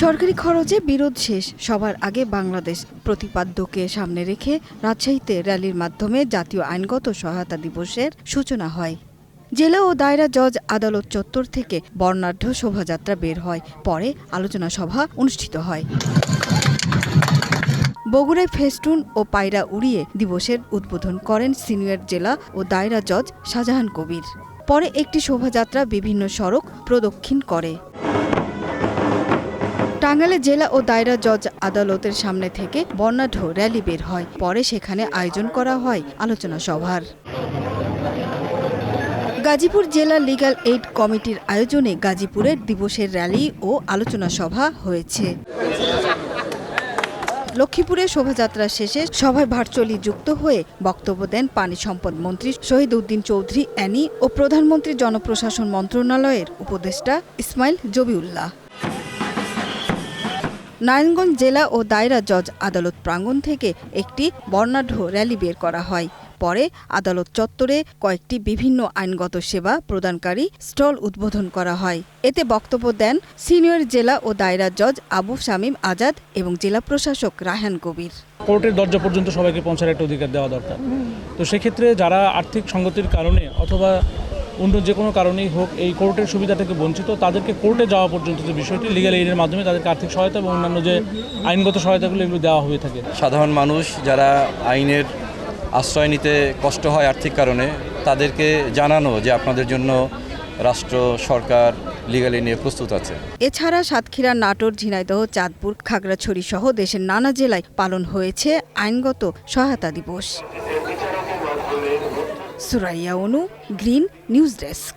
সরকারি খরচে বিরোধ শেষ, সবার আগে বাংলাদেশ প্রতিপাদ্যকে সামনে রেখে রাজশাহীতে র্যালির মাধ্যমে জাতীয় আইনগত সহায়তা দিবসের সূচনা হয়। জেলা ও দায়রা জজ আদালত চত্বর থেকে বর্ণাঢ্য শোভাযাত্রা বের হয়, পরে আলোচনা সভা অনুষ্ঠিত হয়। বগুড়ায় ফেস্টুন ও পায়রা উড়িয়ে দিবসের উদ্বোধন করেন সিনিয়র জেলা ও দায়রা জজ শাহজাহান কবির। পরে একটি শোভাযাত্রা বিভিন্ন সড়ক প্রদক্ষিণ করে। টাঙ্গাইলে জেলা ও দায়রা জজ আদালতের সামনে থেকে বর্ণাঢ্য র্যালি বের হয়, পরে সেখানে আয়োজন করা হয় আলোচনা সভার। গাজীপুর জেলা লিগ্যাল এইড কমিটির আয়োজনে গাজীপুরের দিবসের র্যালি ও আলোচনা সভা হয়েছে। লক্ষ্মীপুরে শোভাযাত্রা শেষে সভায় ভার্চুয়ালি যুক্ত হয়ে বক্তব্য দেন পানি সম্পদ মন্ত্রী শহীদ উদ্দিন চৌধুরী অ্যানি ও প্রধানমন্ত্রী জনপ্রশাসন মন্ত্রণালয়ের উপদেষ্টা ইসমাইল জবিউল্লাহ। নারায়ণগঞ্জ জেলা ও দায়রা জজ আদালত প্রাঙ্গণ থেকে একটি বর্ণাঢ্য র্যালি বের করা হয়। পরে আদালত চত্বরে কয়েকটি বিভিন্ন আইনগত সেবা প্রদানকারী স্টল উদ্বোধন করা হয়। এতে বক্তব্য দেন সিনিয়র জেলা ও দায়রা জজ আবু শামীম আজাদ এবং জেলা প্রশাসক রায়হান কবির। কোর্টের দরজা পর্যন্ত সবাইকে পৌঁছার একটা অধিকার দেওয়া দরকার। তো সেক্ষেত্রে যারা আর্থিক সঙ্গতির কারণে অথবা অন্য যে কোনো কারণেই হোক এই কোর্টের সুবিধা থেকে বঞ্চিত, তাদেরকে কোর্টে যাওয়া পর্যন্ত যে বিষয়টি লিগ্যাল এইডের মাধ্যমে তাদেরকে আর্থিক সহায়তা এবং অন্যান্য যে আইনগত সহায়তাগুলো এগুলো দেওয়া হয়ে থাকে। সাধারণ মানুষ যারা আইনের আশ্রয় নিতে কষ্ট হয় আর্থিক কারণে, তাদেরকে জানানো যে আপনাদের জন্য রাষ্ট্র সরকার লিগ্যাল এইড নিয়ে প্রস্তুত আছে। এছাড়া সাতক্ষীরা, নাটোর, ঝিনাইদহ, চাঁদপুর, খাগড়াছড়ি সহ দেশের নানা জেলায় পালন হয়েছে আইনগত সহায়তা দিবস। সুরাইয়া অনু, গ্রিন নিউজ ডেস্ক।